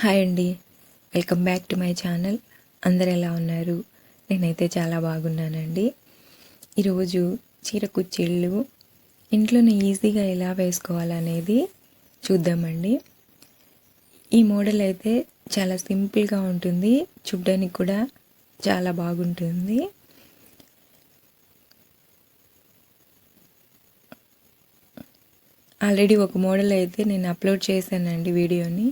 Hi అండి, welcome back to my channel. అందరు ఎలా ఉన్నారు? నేనైతే చాలా బాగున్నానండి. ఈరోజు చీర కుచ్చిళ్ళు ఇంట్లోనే ఈజీగా ఎలా వేసుకోవాలనేది చూద్దామండి. ఈ మోడల్ అయితే చాలా సింపుల్గా ఉంటుంది, చూడ్డానికి కూడా చాలా బాగుంటుంది. ఆల్రెడీ ఒక మోడల్ అయితే నేను అప్లోడ్ చేశానండి వీడియోని.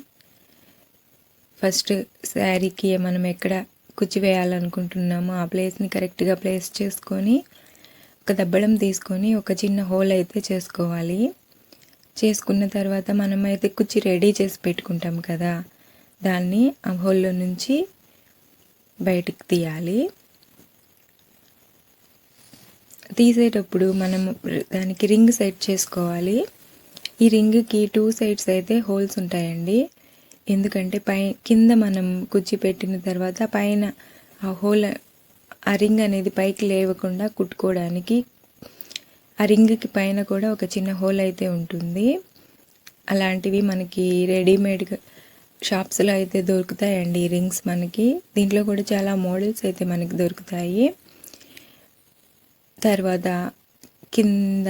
ఫస్ట్ శారీకి మనం ఎక్కడ కుచ్చి వేయాలనుకుంటున్నామో ఆ ప్లేస్ని కరెక్ట్గా ప్లేస్ చేసుకొని ఒక దబ్బడం తీసుకొని ఒక చిన్న హోల్ అయితే చేసుకోవాలి. చేసుకున్న తర్వాత మనం అయితే కుచ్చి రెడీ చేసి పెట్టుకుంటాం కదా, దాన్ని ఆ హోల్లో నుంచి బయటికి తీయాలి. తీసేటప్పుడు మనం దానికి రింగ్ సెట్ చేసుకోవాలి. ఈ రింగ్కి 2 సైడ్స్ అయితే హోల్స్ ఉంటాయండి. ఎందుకంటే కింద మనం కుచ్చి పెట్టిన తర్వాత పైన ఆ హోల్ ఆ రింగ్ అనేది పైకి లేవకుండా కుట్టుకోవడానికి ఆ రింగ్కి పైన కూడా ఒక చిన్న హోల్ అయితే ఉంటుంది. అలాంటివి మనకి రెడీమేడ్గా షాప్స్లో అయితే దొరుకుతాయండి ఈ రింగ్స్ మనకి. దీంట్లో కూడా చాలా మోడల్స్ అయితే మనకి దొరుకుతాయి. తర్వాత కింద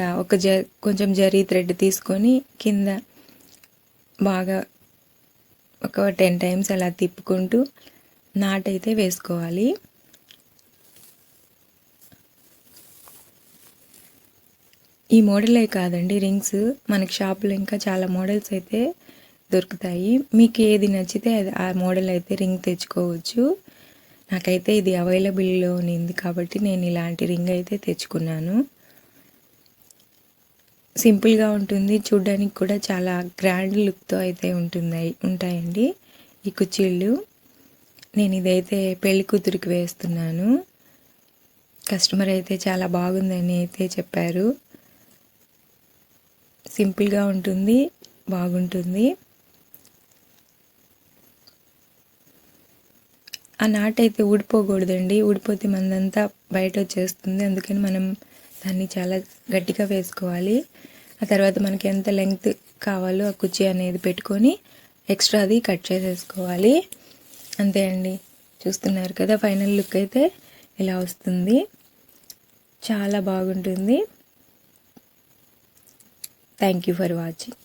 కొంచెం జరీ థ్రెడ్ తీసుకొని కింద బాగా ఒక 10 టైమ్స్ అలా తిప్పుకుంటూ నాటైతే వేసుకోవాలి. ఈ మోడలే కాదండి, రింగ్స్ మనకి షాపులో ఇంకా చాలా మోడల్స్ అయితే దొరుకుతాయి. మీకు ఏది నచ్చితే అది ఆ మోడల్ అయితే రింగ్ తెచ్చుకోవచ్చు. నాకైతే ఇది అవైలబుల్లో ఉంది కాబట్టి నేను ఇలాంటి రింగ్ అయితే తెచ్చుకున్నాను. సింపుల్గా ఉంటుంది, చూడ్డానికి కూడా చాలా గ్రాండ్ లుక్తో అయితే ఉంటాయండి ఈ కుచ్చిళ్ళు. నేను ఇదైతే పెళ్లి కూతురికి వేస్తున్నాను. కస్టమర్ అయితే చాలా బాగుందని అయితే చెప్పారు. సింపుల్గా ఉంటుంది, బాగుంటుంది. ఆ నాటైతే ఊడిపోకూడదండి, ఊడిపోతే మనదంతా బయట వచ్చేస్తుంది. అందుకని మనం దాన్ని చాలా గట్టిగా వేసుకోవాలి. ఆ తర్వాత మనకి ఎంత లెంగ్త్ కావాలో ఆ కుర్చీ అనేది పెట్టుకొని ఎక్స్ట్రాది కట్ చేసేసుకోవాలి. అంతే అండి, చూస్తున్నారు కదా ఫైనల్ లుక్ అయితే ఇలా వస్తుంది. చాలా బాగుంటుంది. Thank you for watching.